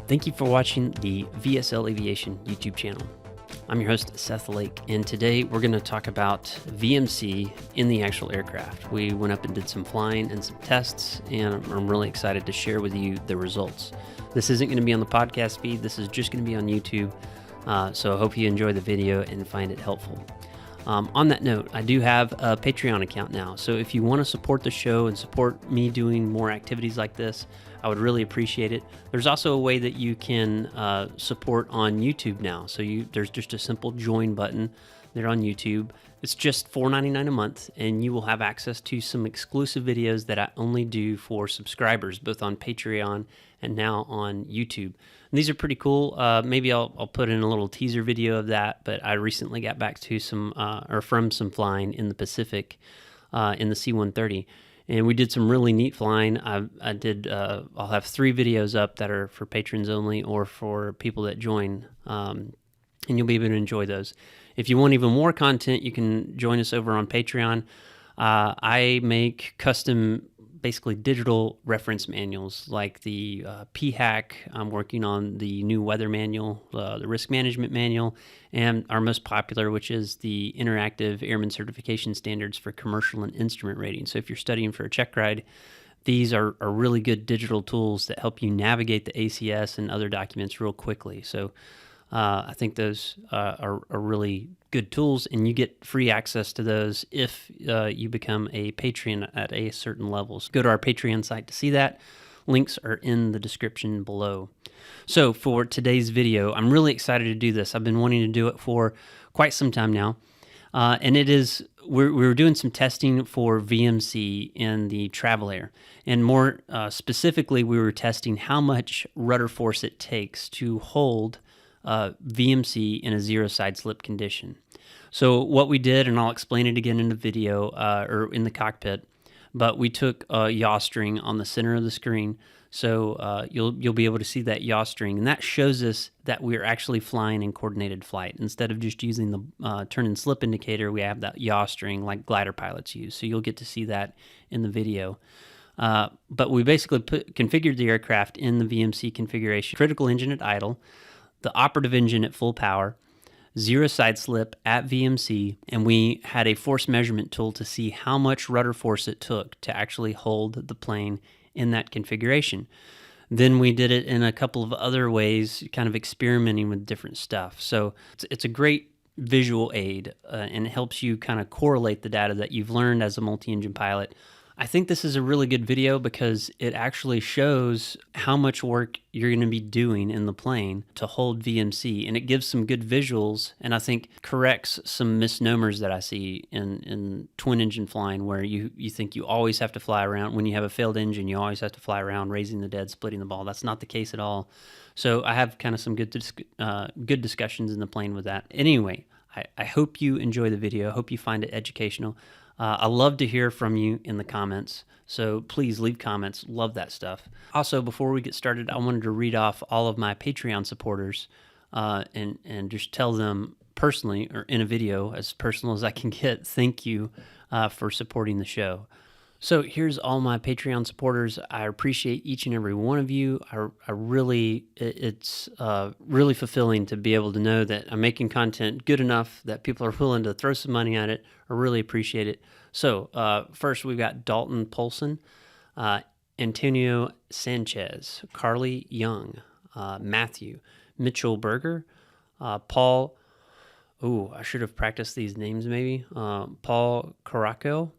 Thank you for watching the VSL Aviation YouTube channel. I'm your host, Seth Lake, and today we're going to talk about VMC in the actual aircraft. We went up and did some flying and some tests, and I'm really excited to share with you the results. This isn't going to be on the podcast feed. This is just going to be on YouTube, so I hope you enjoy the video and find it helpful. On that note, I do have a Patreon account now, so if you want to support the show and support me doing more activities like this, I would really appreciate it. There's also a way that you can support on YouTube now. So there's just a simple join button there on YouTube. It's just $4.99 a month, and you will have access to some exclusive videos that I only do for subscribers, both on Patreon and now on YouTube. And these are pretty cool. Maybe I'll put in a little teaser video of that, but I recently got back to from some flying in the Pacific in the C-130. And we did some really neat flying. I'll have 3 videos up that are for patrons only or for people that join, and you'll be able to enjoy those. If you want even more content, you can join us over on Patreon. I make custom, basically digital reference manuals like the PHAC. I'm working on the new weather manual, the risk management manual, and our most popular, which is the interactive airman certification standards for commercial and instrument rating. So if you're studying for a check ride, these are really good digital tools that help you navigate the ACS and other documents real quickly. So I think those are really good tools, and you get free access to those if you become a patron at a certain level. So go to our Patreon site to see that. Links are in the description below. So for today's video, I'm really excited to do this. I've been wanting to do it for quite some time now, and we were doing some testing for VMC in the travel air, and more specifically, we were testing how much rudder force it takes to hold VMC in a zero side slip condition. So what we did, and I'll explain it again in the video or in the cockpit, but we took a yaw string on the center of the screen, so you'll be able to see that yaw string, and that shows us that we're actually flying in coordinated flight. Instead of just using the turn and slip indicator, we have that yaw string like glider pilots use, so you'll get to see that in the video. But we basically configured the aircraft in the VMC configuration: critical engine at idle, the operative engine at full power, zero side slip at VMC, and we had a force measurement tool to see how much rudder force it took to actually hold the plane in that configuration. Then we did it in a couple of other ways, kind of experimenting with different stuff. So it's a great visual aid, and it helps you kind of correlate the data that you've learned as a multi-engine pilot. I think this is a really good video because it actually shows how much work you're going to be doing in the plane to hold VMC, and it gives some good visuals, and I think corrects some misnomers that I see in twin engine flying, where you think you always have to fly around. When you have a failed engine, you always have to fly around, raising the dead, splitting the ball. That's not the case at all. So I have kind of some good discussions in the plane with that. Anyway, I hope you enjoy the video. I hope you find it educational. I love to hear from you in the comments, so please leave comments. Love that stuff. Also, before we get started, I wanted to read off all of my Patreon supporters and just tell them personally, or in a video, as personal as I can get, thank you for supporting the show. So here's all my Patreon supporters. I appreciate each and every one of you. It's really fulfilling to be able to know that I'm making content good enough that people are willing to throw some money at it. I really appreciate it. So first we've got Dalton Polson, Antonio Sanchez, Carly Young, Matthew, Mitchell Berger, Paul, I should have practiced these names maybe, Paul Caraco,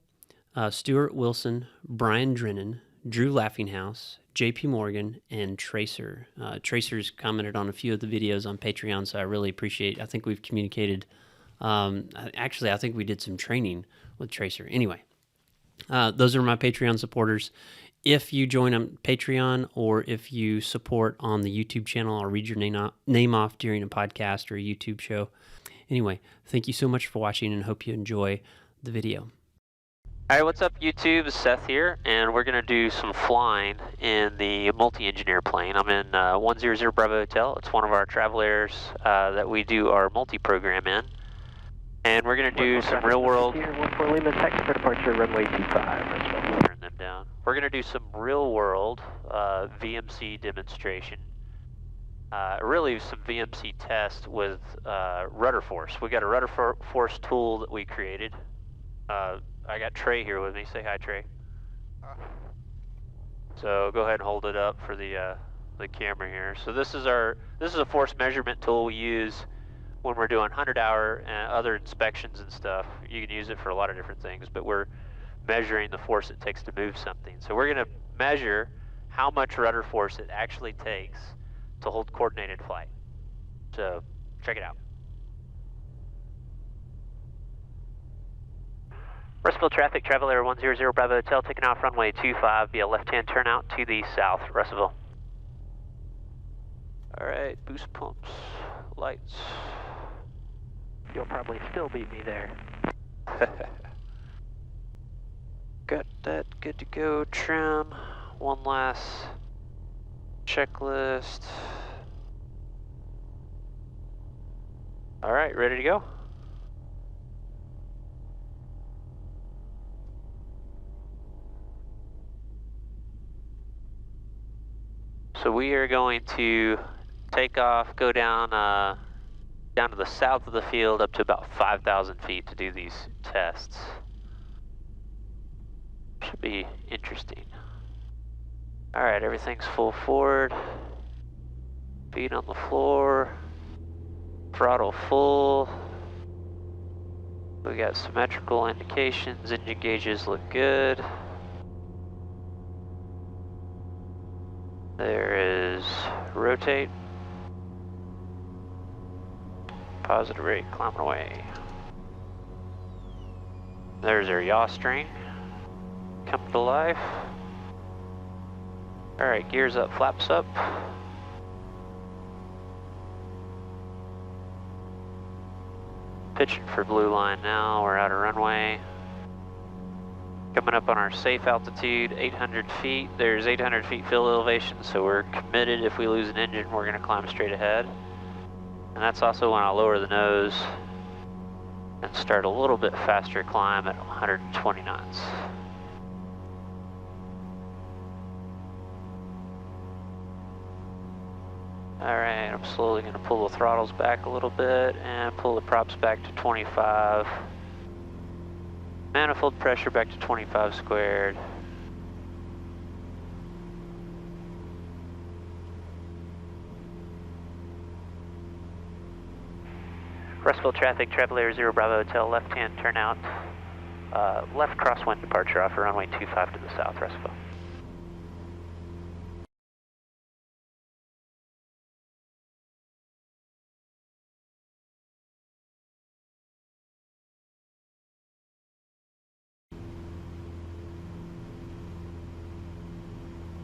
Stuart Wilson, Brian Drennan, Drew Laughinghouse, JP Morgan, and Tracer. Tracer's commented on a few of the videos on Patreon, so I really appreciate it. I think we've communicated. Actually, I think we did some training with Tracer. Anyway, those are my Patreon supporters. If you join on Patreon or if you support on the YouTube channel, I'll read your name off during a podcast or a YouTube show. Anyway, thank you so much for watching, and hope you enjoy the video. Alright, what's up YouTube? Seth here, and we're going to do some flying in the multi-engine airplane. I'm in 100 Bravo Hotel. It's one of our travel airs that we do our multi-program in. And we're going to do some real-world... for departure, runway 25. Turn them down. We're going to do some real-world VMC demonstration really some VMC test with rudder force. We got a rudder force tool that we created. I got Trey here with me. Say hi, Trey. So go ahead and hold it up for the camera here. So this is a force measurement tool we use when we're doing 100-hour and other inspections and stuff. You can use it for a lot of different things, but we're measuring the force it takes to move something. So we're going to measure how much rudder force it actually takes to hold coordinated flight. So check it out. Russellville traffic, travel air 100 Bravo Hotel, taking off runway 25 via left-hand turnout to the south, Russellville. All right, boost pumps, lights. You'll probably still beat me there. Got that good to go, trim. One last checklist. All right, ready to go? So we are going to take off, go down to the south of the field up to about 5,000 feet to do these tests. Should be interesting. All right, everything's full forward. Feet on the floor. Throttle full. We got symmetrical indications. Engine gauges look good. There is rotate. Positive rate, climbing away. There's our yaw string. Come to life. All right, gears up, flaps up. Pitching for Blueline now, we're out of runway. Coming up on our safe altitude, 800 feet. There's 800 feet field elevation, so we're committed. If we lose an engine, we're gonna climb straight ahead. And that's also when I'll lower the nose and start a little bit faster climb at 120 knots. All right, I'm slowly gonna pull the throttles back a little bit and pull the props back to 25. Manifold pressure back to 25 squared. Russellville traffic, travel air 0 Bravo Hotel, left-hand turnout, left crosswind departure off runway 25 to the south, Russellville.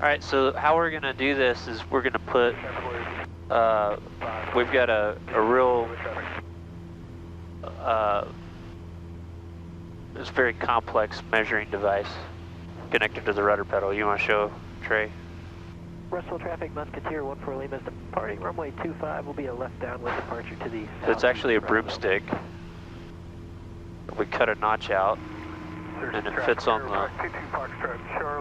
All right, so how we're gonna do this is we're gonna put, we've got a real, it's a very complex measuring device connected to the rudder pedal. You wanna show, Trey? Russell traffic, Musketeer 14 Lima is departing. Runway 25 will be a left downwind departure to the south. It's actually a broomstick. We cut a notch out, and it fits on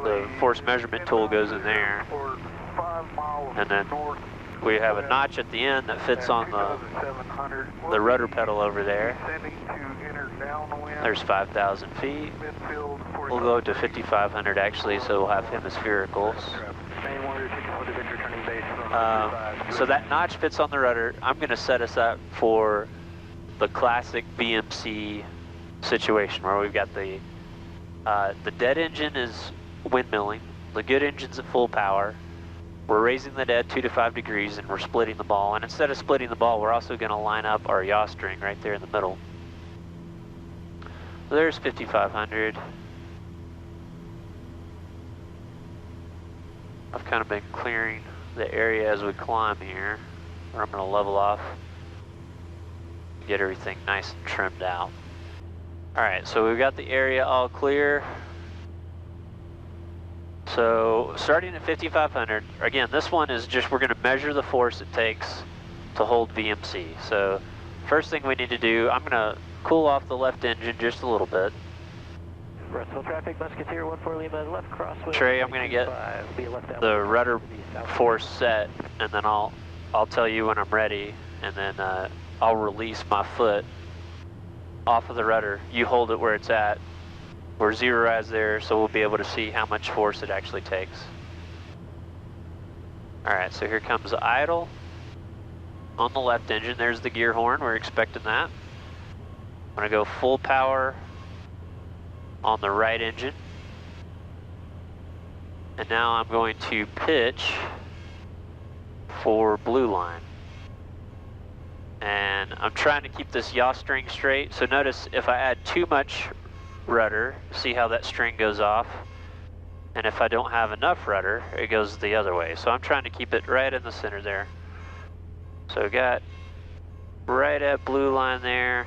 the force measurement tool goes in there, and then we have a notch at the end that fits on the rudder pedal over there. There's 5,000 feet. We'll go to 5,500 actually, so we'll have hemispherical. So that notch fits on the rudder. I'm going to set us up for the classic VMC situation where we've got the dead engine is windmilling, the good engine's at full power. We're raising the dead 2 to 5 degrees and we're splitting the ball. And instead of splitting the ball, we're also going to line up our yaw string right there in the middle. So there's 5,500. I've kind of been clearing the area as we climb here, where I'm going to level off, get everything nice and trimmed out. All right, so we've got the area all clear. So starting at 5,500, again, this one is just, we're going to measure the force it takes to hold VMC. So first thing we need to do, I'm going to cool off the left engine just a little bit. Russell traffic, Musketeer 14 Lima, left crosswind. Trey, I'm going to get the rudder force set, and then I'll I'll tell you when I'm ready, and then I'll release my foot off of the rudder. You hold it where it's at. We're zeroized there, so we'll be able to see how much force it actually takes. All right, so here comes idle on the left engine. There's the gear horn, we're expecting that. I'm gonna go full power on the right engine. And now I'm going to pitch for Blueline. And I'm trying to keep this yaw string straight. So notice if I add too much rudder, see how that string goes off? And if I don't have enough rudder, it goes the other way. So I'm trying to keep it right in the center there. So got right at Blueline there.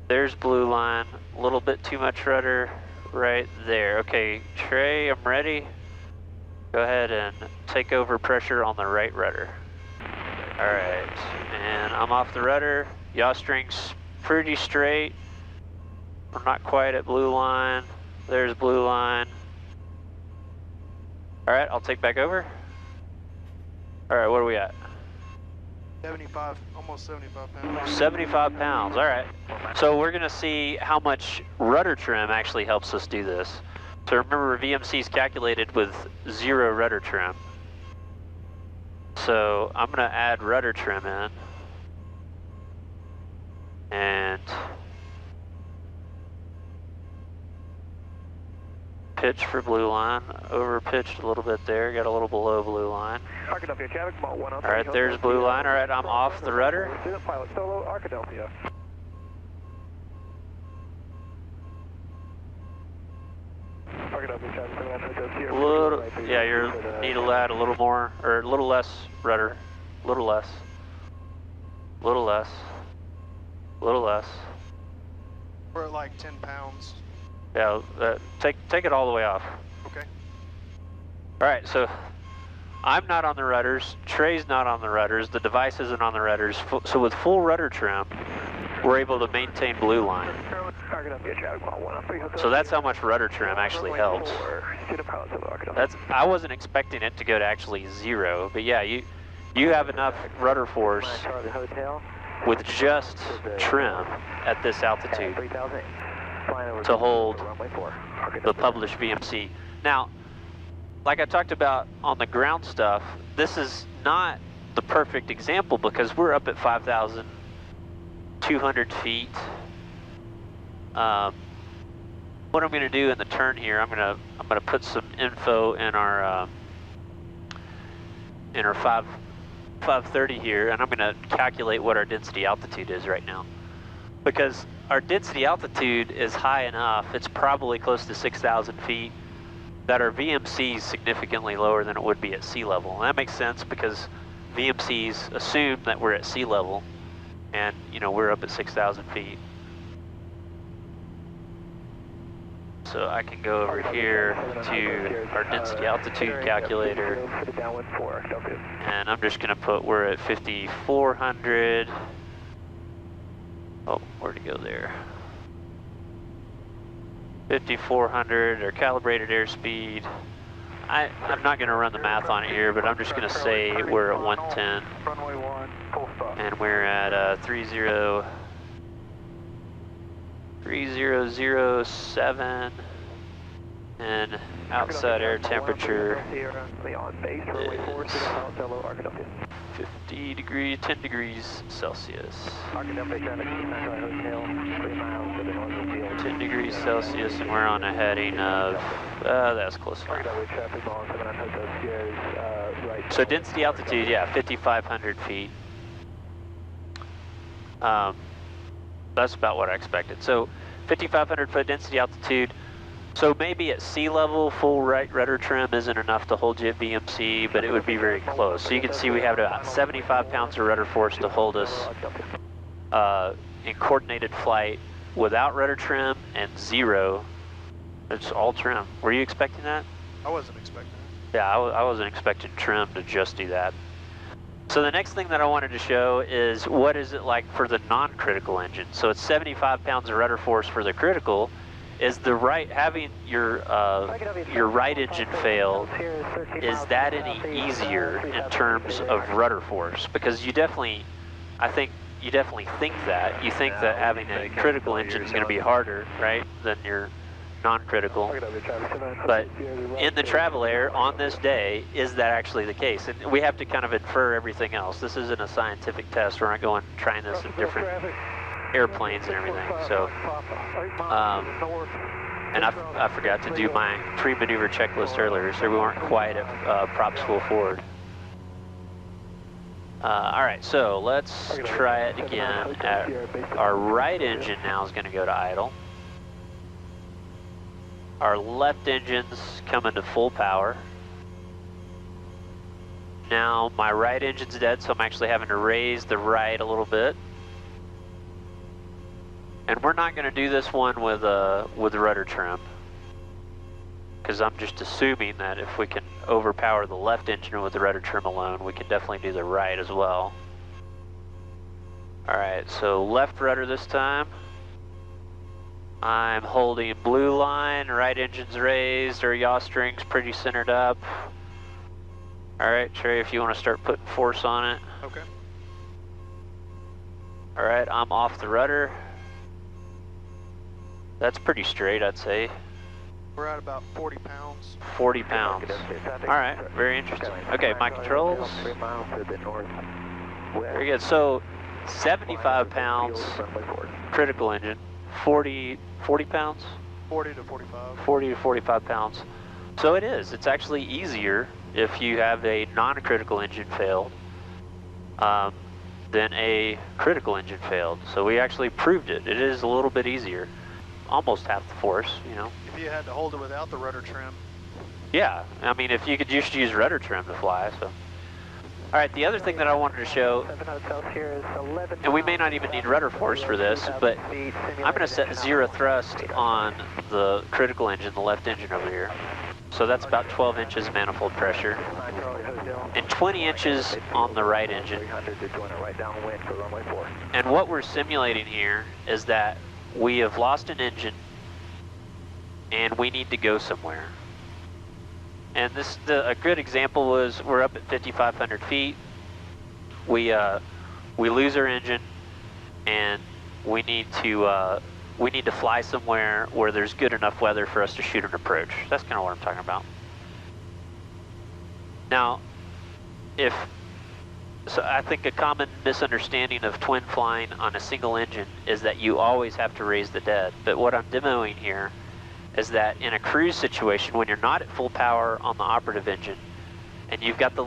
There's Blueline, a little bit too much rudder right there. Okay, Trey, I'm ready. Go ahead and take over pressure on the right rudder. All right, and I'm off the rudder. Yaw string's pretty straight. We're not quite at Blueline. There's Blueline. All right, I'll take back over. All right, what are we at? 75, almost 75 pounds. 75 pounds, all right. So we're gonna see how much rudder trim actually helps us do this. So remember, VMC is calculated with 0 rudder trim. So I'm gonna add rudder trim in. And pitch for Blueline, over pitched a little bit there, got a little below Blueline. All right, there's Blueline. All right, I'm off the rudder. Pilot solo, Arkadelphia. Little, yeah, you need to add a little more, or a little less rudder, a little less, little less, little less. We're at like 10 pounds. Yeah, take it all the way off. Okay. All right, so I'm not on the rudders, Trey's not on the rudders, the device isn't on the rudders, so with full rudder trim, we're able to maintain Blueline. So that's how much rudder trim actually helps. I wasn't expecting it to go to actually 0, but yeah, you have enough rudder force with just trim at this altitude to hold the published VMC. Now, like I talked about on the ground stuff, this is not the perfect example because we're up at 5,200 feet. What I'm going to do in the turn here, I'm going to put some info in our 530 here, and I'm going to calculate what our density altitude is right now. Because our density altitude is high enough, it's probably close to 6,000 feet, that our VMC is significantly lower than it would be at sea level. And that makes sense because VMCs assume that we're at sea level, and we're up at 6,000 feet. So I can go over here to our density altitude calculator, and I'm just going to put we're at 5,400. Oh, where'd it go there? 5,400, or calibrated airspeed. I'm not going to run the math on it here, but I'm just going to say we're at 110. And we're at 3007, and outside air temperature is 50 degrees, 10 degrees Celsius. 10 degrees Celsius, and we're on a heading of, that's close enough. So density altitude, yeah, 5,500 feet. That's about what I expected. So 5,500 foot density altitude. So maybe at sea level, full right rudder trim isn't enough to hold you at VMC, but it would be very close. So you can see we have about 75 pounds of rudder force to hold us in coordinated flight without rudder trim and 0. It's all trim. Were you expecting that? I wasn't expecting that. Yeah, I wasn't expecting trim to just do that. So the next thing that I wanted to show is what is it like for the non-critical engine. So it's 75 pounds of rudder force for the critical. is the right, having your right engine fail, is that any easier in terms of rudder force? Because you definitely, I think, you definitely think that. You think that having a critical engine is going to be harder, right, than your non-critical. But in the travel air on this day, is that actually the case? And we have to kind of infer everything else. This isn't a scientific test. We're not going trying this in different airplanes and everything. So, and I forgot to do my pre-maneuver checklist earlier, so we weren't quite at props full forward. All right, so let's try it again. Our right engine now is going to go to idle. Our left engine's coming to full power. Now my right engine's dead, so I'm actually having to raise the right a little bit. And we're not going to do this one with rudder trim, because I'm just assuming that if we can overpower the left engine with the rudder trim alone, we can definitely do the right as well. Alright, so left rudder this time. I'm holding blue line, right engine's raised, our yaw string's pretty centered up. Alright, Trey, if you want to start putting force on it. Okay. Alright, I'm off the rudder. That's pretty straight, I'd say. We're at about 40 pounds. 40 pounds. Alright, very interesting. Okay, my controls. Very good. So, 75 pounds critical engine, 40 pounds? 40 to 45. 40 to 45 pounds. So it is. It's actually easier if you have a non-critical engine failed than a critical engine failed. So we actually proved it. It is a little bit easier. Almost half the force, you know. If you had to hold it without the rudder trim. Yeah, I mean, if you could just use rudder trim to fly, so. All right, the other thing that I wanted to show, and we may not even need rudder force for this, but I'm going to set 0 thrust on the critical engine, the left engine over here. So that's about 12 inches manifold pressure, and 20 inches on the right engine. And what we're simulating here is that we have lost an engine, and we need to go somewhere. And a good example was we're up at 5,500 feet. We lose our engine, and we need to fly somewhere where there's good enough weather for us to shoot an approach. That's kind of what I'm talking about. Now, so I think a common misunderstanding of twin flying on a single engine is that you always have to raise the dead. But what I'm demoing here is that in a cruise situation, when you're not at full power on the operative engine, and you've got the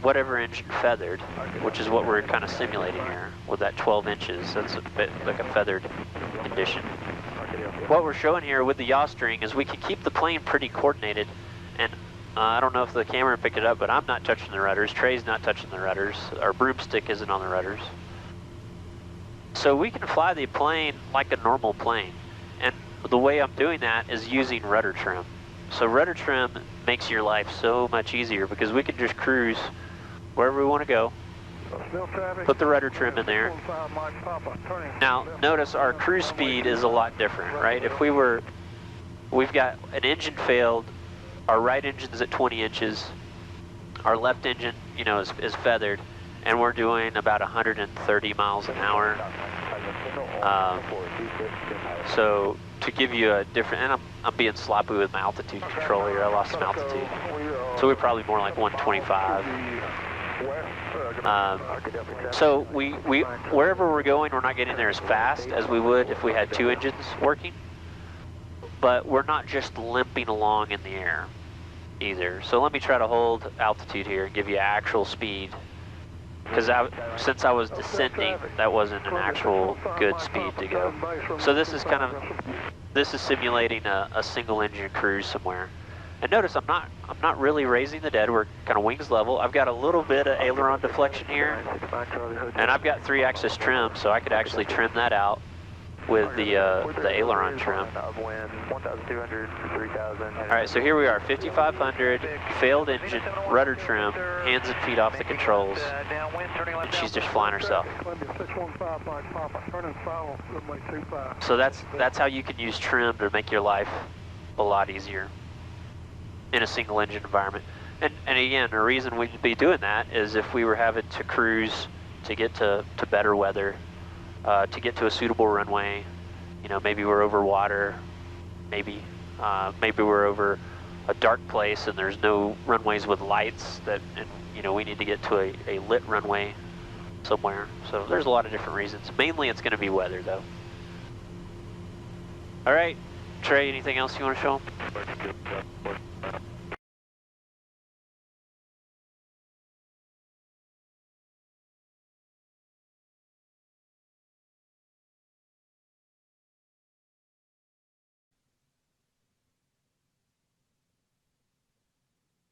whatever engine feathered, which is what we're kind of simulating here with that 12 inches. That's a bit like a feathered condition. What we're showing here with the yaw string is we can keep the plane pretty coordinated, and I don't know if the camera picked it up, but I'm not touching the rudders. Trey's not touching the rudders. Our broomstick isn't on the rudders. So we can fly the plane like a normal plane. And the way I'm doing that is using rudder trim. So rudder trim makes your life so much easier because we can just cruise wherever we want to go. Put the rudder trim in there. Now, notice our cruise speed is a lot different, right? If we've got an engine failed, our right engine's at 20 inches, our left engine, you know, is feathered, and we're doing about 130 miles an hour. So to give you a different, and I'm being sloppy with my altitude control here. I lost some altitude, so we're probably more like 125. So we wherever we're going, we're not getting there as fast as we would if we had 2 engines working. But we're not just limping along in the air either. So let me try to hold altitude here and give you actual speed. Because since I was descending, that wasn't an actual good speed to go. So this is simulating a single engine cruise somewhere. And notice I'm not really raising the dead. We're kind of wings level. I've got a little bit of aileron deflection here, and I've got 3-axis trim, so I could actually trim that out with the aileron trim. Alright, so here we are, 5500, failed engine, rudder trim, hands and feet off the controls, and she's just flying herself. So that's how you can use trim to make your life a lot easier in a single engine environment. And again, the reason we'd be doing that is if we were having to cruise to get to better weather, to get to a suitable runway, you know, maybe we're over water, maybe we're over a dark place and there's no runways with lights and you know, we need to get to a lit runway somewhere. So there's a lot of different reasons. Mainly it's going to be weather though. All right, Trey, anything else you want to show them?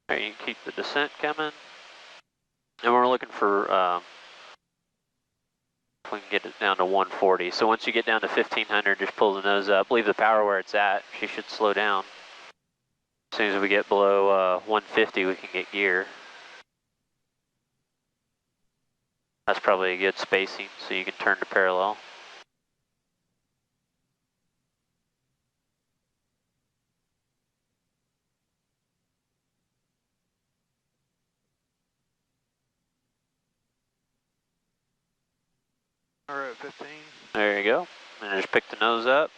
All right, you can keep the descent coming. And we're looking for, if we can get it down to 140. So once you get down to 1500, just pull the nose up, leave the power where it's at. She should slow down. As soon as we get below 150, we can get gear. That's probably a good spacing, so you can turn to parallel. We're at 15. There you go. And just pick the nose up.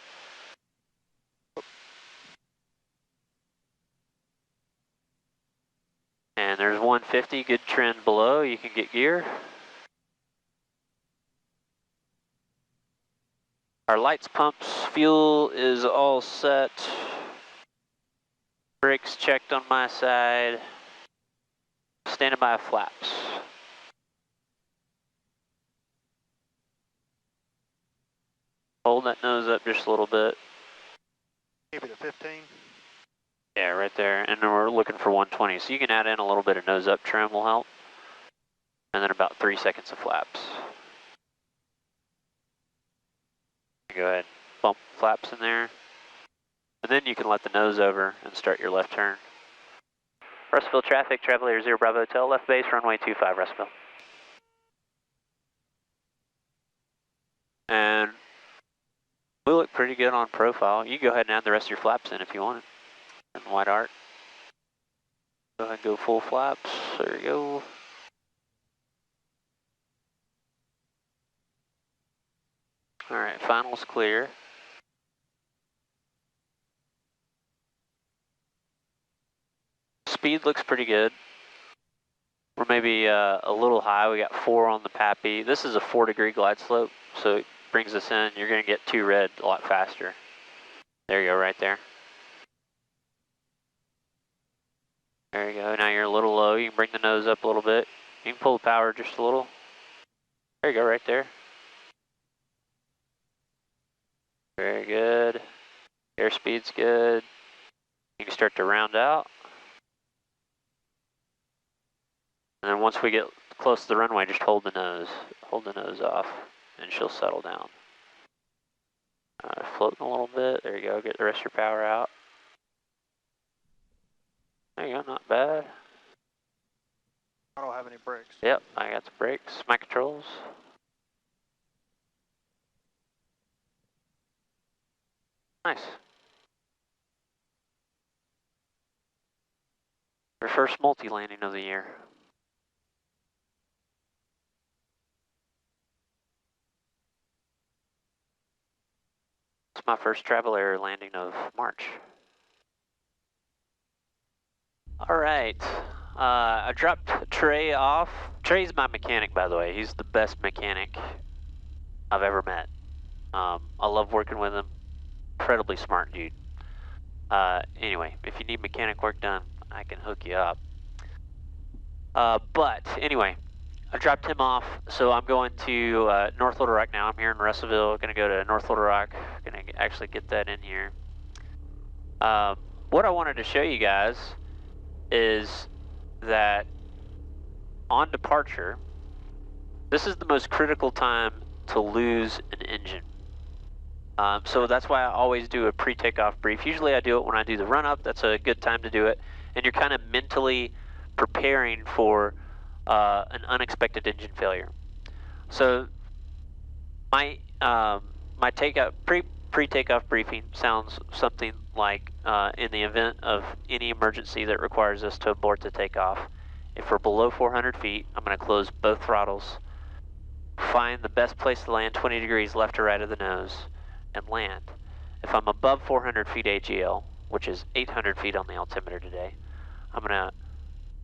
And there's 150, good trend below, you can get gear. Our lights, pumps, fuel is all set. Brakes checked on my side. Standing by flaps. Hold that nose up just a little bit. Keep it at 15. Yeah, right there. And then we're looking for 120. So you can add in a little bit of nose up trim will help. And then about 3 seconds of flaps. Go ahead, bump flaps in there. And then you can let the nose over and start your left turn. Russellville traffic, travel air 0 Bravo Hotel, left base, runway 25, Russellville. And we look pretty good on profile. You can go ahead and add the rest of your flaps in if you want it. And wide arc. Go ahead and go full flaps. There you go. Alright, final's clear. Speed looks pretty good. We're maybe a little high. We got 4 on the PAPI. This is a 4-degree glide slope, so it brings us in. You're going to get 2 red a lot faster. There you go, right there. There you go. Now you're a little low. You can bring the nose up a little bit. You can pull the power just a little. There you go, right there. Very good. Airspeed's good. You can start to round out. And then once we get close to the runway, just hold the nose off, and she'll settle down. Floating a little bit. There you go. Get the rest of your power out. There you go. Not bad. I don't have any brakes. Yep, I got the brakes. My controls. Nice. Our first multi-landing of the year. It's my first travel air landing of March. All right, I dropped Trey off. Trey's my mechanic, by the way. He's the best mechanic I've ever met. I love working with him. Incredibly smart dude. Anyway, if you need mechanic work done, I can hook you up. But anyway, I dropped him off, so I'm going to North Little Rock now. I'm here in Russellville. Going to go to North Little Rock. Going to actually get that in here. What I wanted to show you guys is that on departure, this is the most critical time to lose an engine. So that's why I always do a pre-takeoff brief. Usually I do it when I do the run-up. That's a good time to do it. And you're kind of mentally preparing for an unexpected engine failure. So my pre-takeoff briefing sounds something like in the event of any emergency that requires us to abort the takeoff. If we're below 400 feet, I'm going to close both throttles, find the best place to land 20 degrees left or right of the nose, and land. If I'm above 400 feet AGL, which is 800 feet on the altimeter today, I'm going to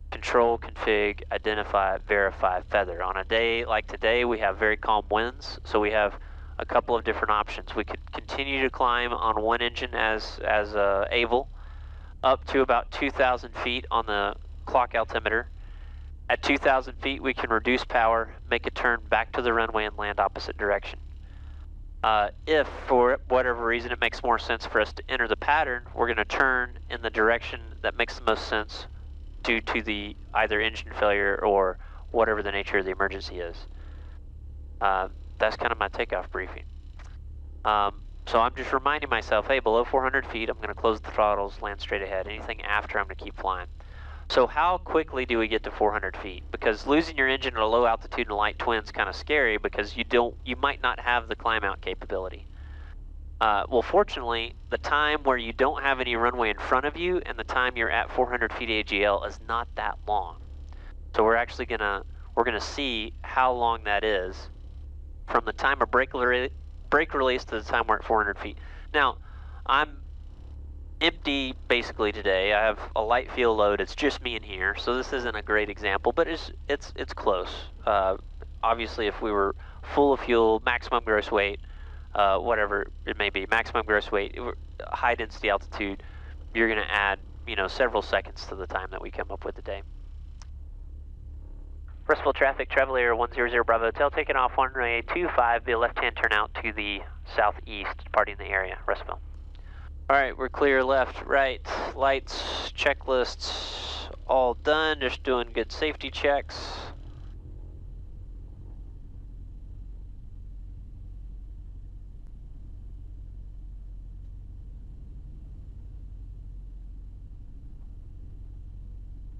control, config, identify, verify, feather. On a day like today, we have very calm winds, so we have a couple of different options. We could continue to climb on one engine as able, up to about 2,000 feet on the clock altimeter. At 2,000 feet, we can reduce power, make a turn back to the runway, and land opposite direction. If, for whatever reason, it makes more sense for us to enter the pattern, we're going to turn in the direction that makes the most sense due to the either engine failure or whatever the nature of the emergency is. That's kind of my takeoff briefing. So I'm just reminding myself, hey, below 400 feet, I'm going to close the throttles, land straight ahead. Anything after, I'm going to keep flying. So how quickly do we get to 400 feet? Because losing your engine at a low altitude in a light twin is kind of scary because you might not have the climb out capability. Well, fortunately, the time where you don't have any runway in front of you and the time you're at 400 feet AGL is not that long. So we're actually gonna see how long that is from the time of brake release to the time we're at 400 feet. Now, I'm empty basically today. I have a light fuel load. It's just me in here, so this isn't a great example, but it's close. Obviously, if we were full of fuel, maximum gross weight, whatever it may be, maximum gross weight, high density altitude, you're going to add, several seconds to the time that we come up with today. Bristol traffic, travel area 100 Bravo Hotel, taking off runway 25, be a left-hand turnout to the southeast, departing the area, Russellville. All right, we're clear left, right, lights, checklists, all done, just doing good safety checks.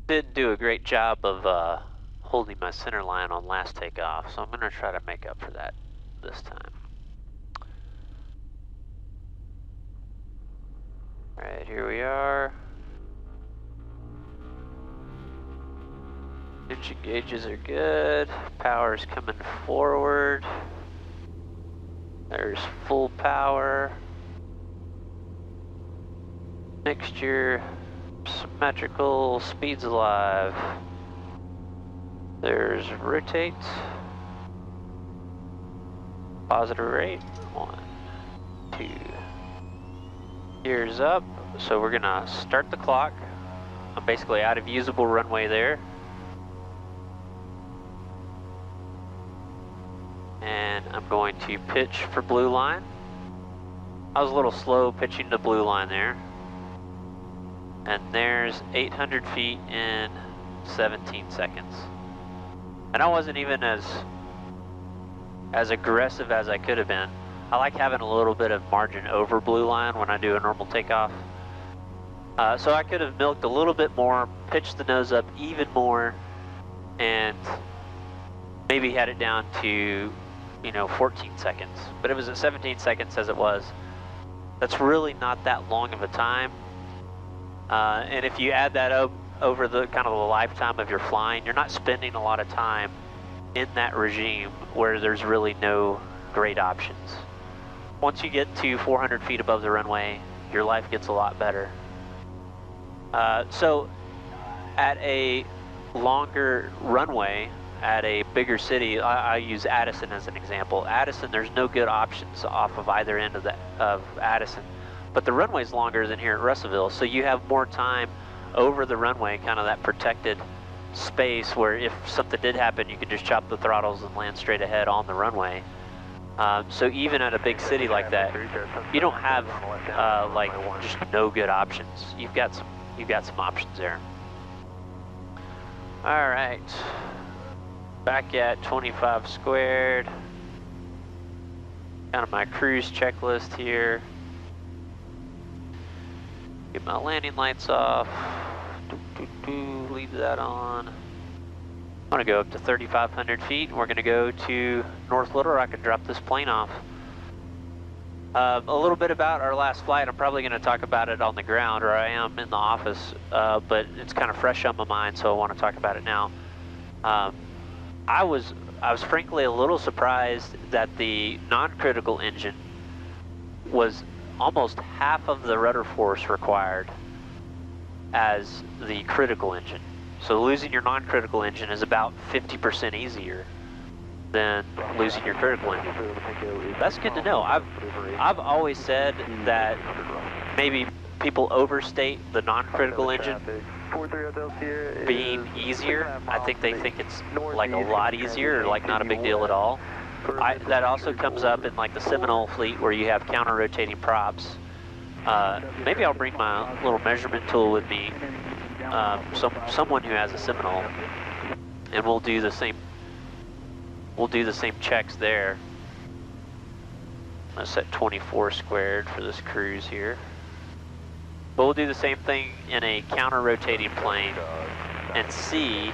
Didn't do a great job of holding my center line on last takeoff, so I'm going to try to make up for that this time. All right, here we are. Engine gauges are good. Power's coming forward. There's full power. Mixture, symmetrical, speed's alive. There's rotate. Positive rate. 1, 2. Gears up, so we're gonna start the clock. I'm basically out of usable runway there. And I'm going to pitch for Blueline. I was a little slow pitching to Blueline there. And there's 800 feet in 17 seconds. And I wasn't even as aggressive as I could have been. I like having a little bit of margin over Blueline when I do a normal takeoff. So I could have milked a little bit more, pitched the nose up even more, and maybe had it down to, 14 seconds. But it was at 17 seconds as it was. That's really not that long of a time. And if you add that up over the kind of the lifetime of your flying, you're not spending a lot of time in that regime where there's really no great options. Once you get to 400 feet above the runway, your life gets a lot better. So at a longer runway, at a bigger city, I use Addison as an example. Addison, there's no good options off of either end of Addison. But the runway's longer than here at Russellville, so you have more time over the runway, kind of that protected space where if something did happen, you could just chop the throttles and land straight ahead on the runway. So even at a big city like that, you don't have like just no good options. You've got some options there. All right, back at 25 squared. Kind of my cruise checklist here. Get my landing lights off. Leave that on. I'm gonna go up to 3,500 feet and we're gonna go to North Little Rock and drop this plane off. A little bit about our last flight. I'm probably gonna talk about it on the ground, or I am in the office, but it's kind of fresh on my mind, so I want to talk about it now. I was frankly a little surprised that the non-critical engine was almost half of the rudder force required as the critical engine. So losing your non-critical engine is about 50% easier than losing your critical engine. That's good to know. I've always said that maybe people overstate the non-critical engine being easier. I think they think it's like a lot easier, or like not a big deal at all. That also comes up in like the Seminole fleet where you have counter-rotating props. Maybe I'll bring my little measurement tool with me, someone who has a Seminole, and we'll do the same checks there. I'm gonna set 24 squared for this cruise here. But we'll do the same thing in a counter-rotating plane and see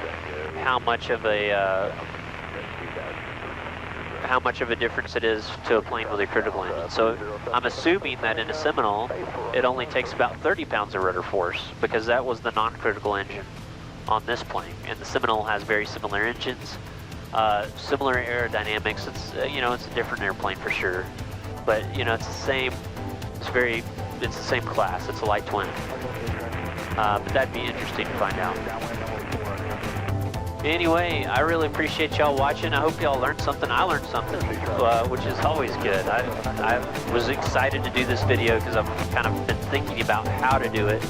how much of a difference it is to a plane with a critical engine. So I'm assuming that in a Seminole, it only takes about 30 pounds of rudder force, because that was the non-critical engine on this plane. And the Seminole has very similar engines, similar aerodynamics. It's it's a different airplane for sure, but it's the same. It's the same class. It's a light twin. But that'd be interesting to find out. Anyway, I really appreciate y'all watching. I hope y'all learned something. I learned something, which is always good. I was excited to do this video because I've kind of been thinking about how to do it.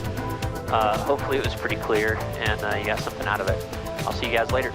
Hopefully it was pretty clear and you got something out of it. I'll see you guys later.